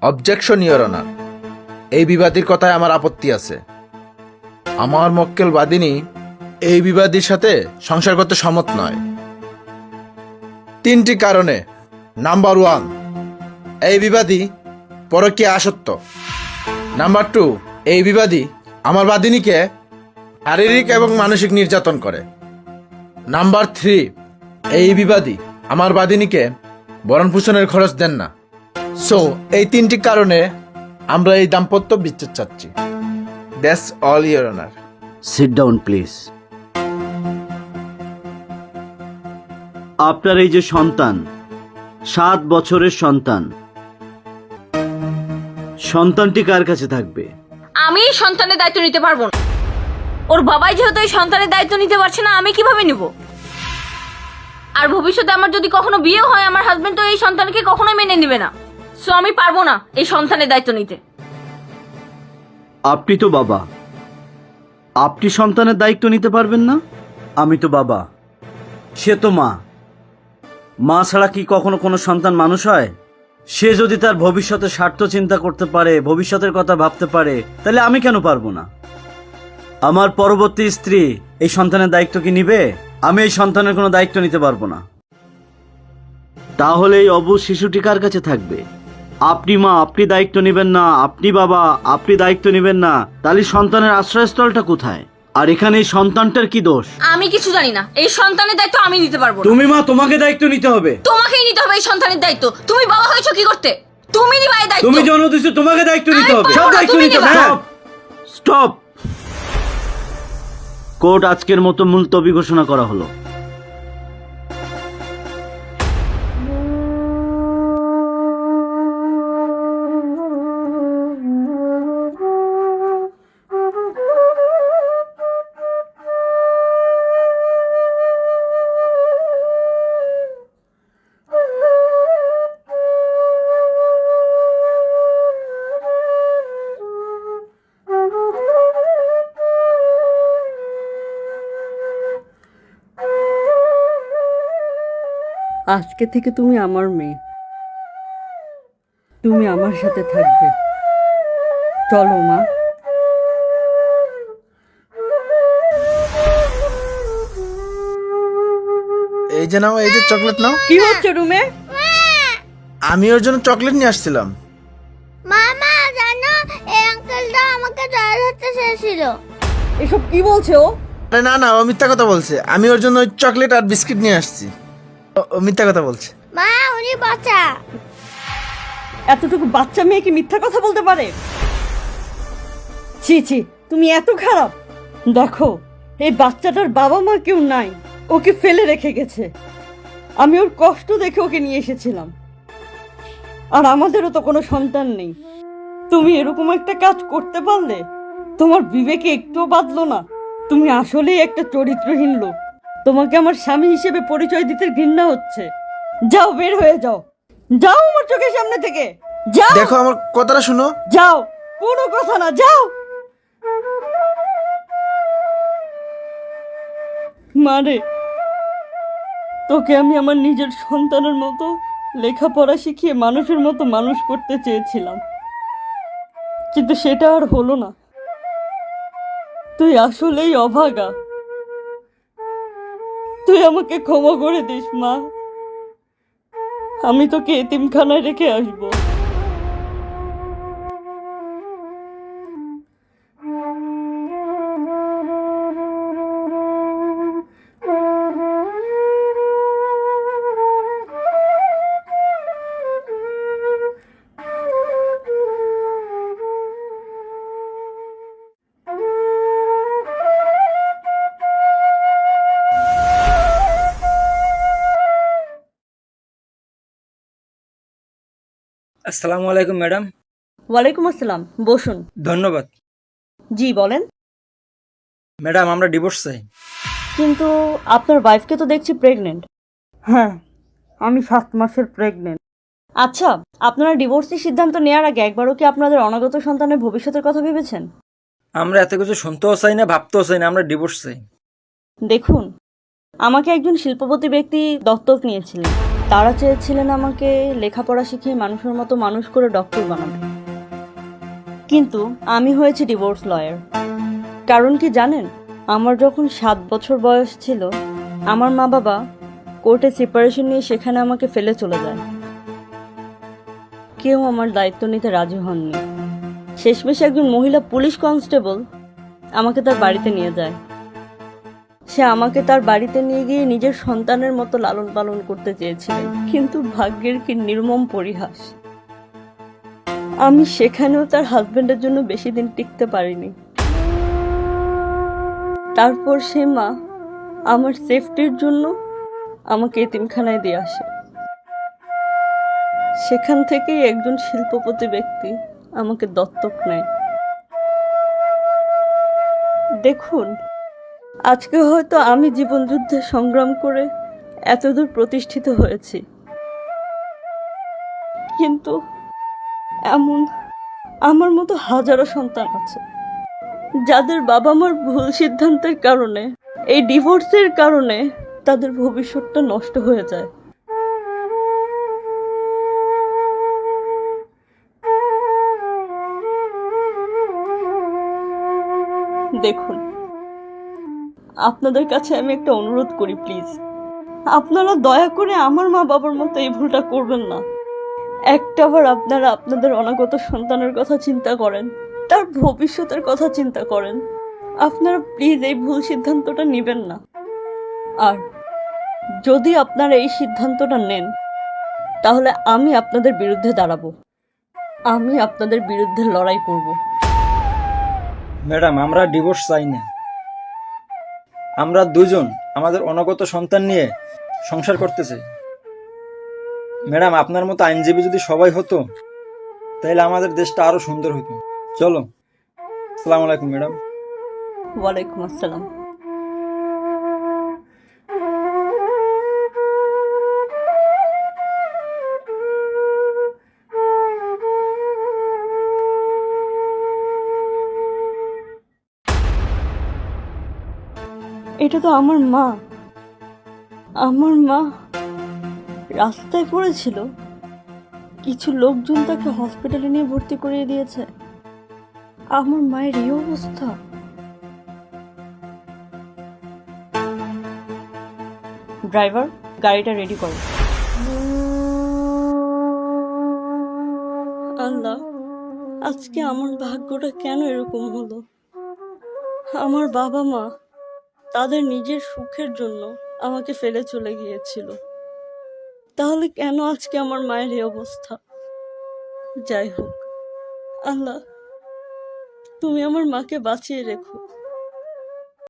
Objection your honour, এই বিবাদীর কথায় আমার আপত্তি আছে। আমার মক্কেল বাদিনী এই বিবাদীর সাথে সংসার করতে সম্মত নয়। 3টি কারণে। নাম্বার 1, এই বিবাদী পরকীয়া আসক্ত। নাম্বার 2, এই বিবাদী আমার বাদিনীকে শারীরিক এবং মানসিক নির্যাতন করে। নাম্বার 3, এই বিবাদী আমার বাদিনীকে ভরণ পোষণের খরচ দেন না। সো এই 3টি কারণে আমরা এই দাম্পত্য বিচ্ছেদ চাচ্ছি। That's all your honour. Sit down please. আপনার এই যে সন্তান, 7 বছরের সন্তান, সন্তানটি কার কাছে থাকবে? আমি এই সন্তানের দায়িত্ব নিতে পারবো না। ওর বাবাই যেহেতু এই সন্তানের দায়িত্ব নিতে পারছে না, আমি কিভাবে নিব? আর ভবিষ্যতে আমার যদি কখনো বিয়ে হয়, আমার হাজবেন্ড তো এই সন্তানকে কখনোই মেনে নেবে না। সো আমি পারবো না এই সন্তানের দায়িত্ব নিতে। আপনি তো বাবা, আপনি সন্তানের দায়িত্ব নিতে পারবেন না? আমি তো বাবা, সে তো মা। মা ছাড়া কি কখনো কোনো সন্তান মানুষ হয়? সে যদি তার ভবিষ্যতের স্বার্থ চিন্তা করতে পারে, ভবিষ্যতের কথা ভাবতে পারে, তাহলে আমি কেন পারবো না? আমার পরবর্তী স্ত্রী এই সন্তানের দায়িত্ব কি নিবে? আমি এই সন্তানের কোনো দায়িত্ব নিতে পারবো না। তাহলে এই অবুঝ শিশুটি কার কাছে থাকবে? আপনি মা, আপনি দায়িত্ব নেবেন না, আপনি বাবা, আপনি দায়িত্ব নেবেন না, তাহলে সন্তানের আশ্রয়স্থলটা কোথায়? আর এখানে এই সন্তানটার কি দোষ? আমি কিছু জানি না। এই সন্তানের দায়িত্ব আমি নিতে পারবো না। তুমি মা, তোমাকে দায়িত্ব নিতে হবে। তোমাকেই নিতে হবে এই সন্তানের দায়িত্ব। তুমি বাবা হয়েছো কি করতে? তুমি নিবা এই দায়িত্ব। তুমি জন্ম দিছো, তোমাকে দায়িত্ব নিতে আমি হবে। পারবো সব না, দায়িত্ব তুমি নিতে হবে। নিবা। স্টপ। কোর্ট আজকের মতো মুলতবি ঘোষণা করা হলো। আজকে থেকে তুমি আমার মেয়ে, তুমি আমার সাথে থাকবে। চলো মা। এই যে নাও, এই যে চকলেট নাও। কি হচ্ছে রুমে? আমি ওর জন্য চকলেট নিয়ে আসছিলাম। মামা জানো, এই আঙ্কেলটা আমাকে জল হতে চেয়েছিল। এসব কি বলছে ও? আরে না না, ও মিথ্যা কথা বলছে। আমি ওর জন্য ওই চকলেট আর বিস্কিট নিয়ে আসছি। ও মিথ্যা কথা বলছে। মা উনি বাচ্চা। এতটুকু বাচ্চা মেয়ে কি মিথ্যা কথা বলতে পারে? ছি ছি, তুমি এত খারাপ। দেখো, এই বাচ্চাটার বাবা মা কেউ নাই, ওকে ফেলে রেখে গেছে। আমি ওর কষ্ট দেখে ওকে নিয়ে এসেছিলাম। আর আমাদেরও তো কোনো সন্তান নেই। তুমি এরকম একটা কাজ করতে পারলে? তোমার বিবেকে একটুও বাঁধলো না? তুমি আসলেই একটা চরিত্রহীন লোক। তোমাকে আমার স্বামী হিসেবে পরিচয় দিতে ঘৃণা হচ্ছে। যাও, বের হয়ে যাও। যাও আমার চোখের সামনে থেকে, যাও। দেখো, আমার কথাটা শুনো। যাও, কোনো কথা না, যাও। মারে, তোকে আমি আমার নিজের সন্তানের মতো লেখাপড়া শিখিয়ে মানুষের মতো মানুষ করতে চেয়েছিলাম, কিন্তু সেটা আর হলো না। তুই আসলেই অভাগা। তুই আমাকে ক্ষমা করে দিস মা। আমি তোকে এতিমখানায় রেখে আসবো। আসসালামু আলাইকুম ম্যাডাম। ওয়ালাইকুম আসসালাম, বসুন। ধন্যবাদ। জি বলেন। ম্যাডাম, আমরা ডিভোর্স চাই। কিন্তু আপনার ওয়াইফকে তো দেখছি প্রেগনেন্ট। হ্যাঁ, আমি 7 মাসের প্রেগনেন্ট। আচ্ছা, আপনারা ডিভোর্সের সিদ্ধান্ত নেওয়ার আগে একবারও কি আপনাদের অনাগত সন্তানের ভবিষ্যতের কথা ভেবেছেন? আমরা এত কিছু শুনতেও চাই না, ভাবতেও চাই না, আমরা ডিভোর্স চাই। দেখুন, আমাকে একজন শিল্পপতি ব্যক্তি দত্তক নিয়েছিলেন। তারা চেয়েছিলেন আমাকে লেখাপড়া শিখিয়ে মানুষের মতো মানুষ করে ডক্টর বানাবে, কিন্তু আমি হয়েছি ডিভোর্স লয়ার। কারণ কি জানেন, আমার যখন 7 বছর বয়স ছিল, আমার মা বাবা কোর্টে সেপারেশন নিয়ে সেখানে আমাকে ফেলে চলে যায়। কেউ আমার দায়িত্ব নিতে রাজি হননি। শেষমেশ একজন মহিলা পুলিশ কনস্টেবল আমাকে তার বাড়িতে নিয়ে যায়। সে আমাকে তার বাড়িতে নিয়ে গিয়ে নিজের সন্তানের মতো লালন পালন করতে চেয়েছিলেন, কিন্তু ভাগ্যের কি নির্মম পরিহাস, আমি সেখানেও তার হাজবেন্ডের জন্য বেশি দিন টিকতে পারিনি। তারপর সে মা আমার সেফটির জন্য আমাকে এতিমখানায় দিয়ে আসে। সেখান থেকেই একজন শিল্পপতি ব্যক্তি আমাকে দত্তক নেয়। দেখুন, আজকে হয়তো আমি জীবনযুদ্ধে সংগ্রাম করে এতদূর প্রতিষ্ঠিত হয়েছি, কিন্তু এমন আমার মতো হাজারো সন্তান আছে যাদের বাবা মার ভুল সিদ্ধান্তের কারণে, এই ডিভোর্সের কারণে তাদের ভবিষ্যৎটা নষ্ট হয়ে যায়। দেখুন, আপনাদের কাছে আমি একটা অনুরোধ করি, প্লিজ আপনারা দয়া করে আমার মা বাবার মতো এই ভুলটা করবেন না। একটাবার আপনারা আপনাদের অনাগত সন্তানের কথা চিন্তা করেন, তার ভবিষ্যতের কথা চিন্তা করেন। আপনারা প্লিজ এই ভুল সিদ্ধান্তটা নেবেন না। আর যদি আপনারা এই সিদ্ধান্তটা নেন, তাহলে আমি আপনাদের বিরুদ্ধে দাঁড়াবো, আমি আপনাদের বিরুদ্ধে লড়াই করব। ম্যাডাম আমরা ডিভোর্স চাই না। আমরা দুজন আমাদের অনাগত সন্তান নিয়ে সংসার করতে চাই। ম্যাডাম আপনার মতো আইনজীবী যদি সবাই হতো, তাহলে আমাদের দেশটা আরো সুন্দর হতো। চলো, আসসালামু আলাইকুম ম্যাডাম। ওয়ালাইকুম আসসালাম। এটা তো আমার মা। আমার মা রাস্তায় পড়েছিল, কিছু লোকজন তাকে হসপিটালে নিয়ে ভর্তি করিয়ে দিয়েছে। আমার মায়ের এই অবস্থা। ড্রাইভার, গাড়িটা রেডি করো। আল্লাহ, আজকে আমার ভাগ্যটা কেন এরকম হলো? আমার বাবা মা তাদের নিজের সুখের জন্য আমাকে ফেলে চলে গিয়েছিল, তাহলে কেন আজকে আমার মায়ের এই অবস্থা? যাই হোক, আল্লাহ তুমি আমার মাকে বাঁচিয়ে রেখো।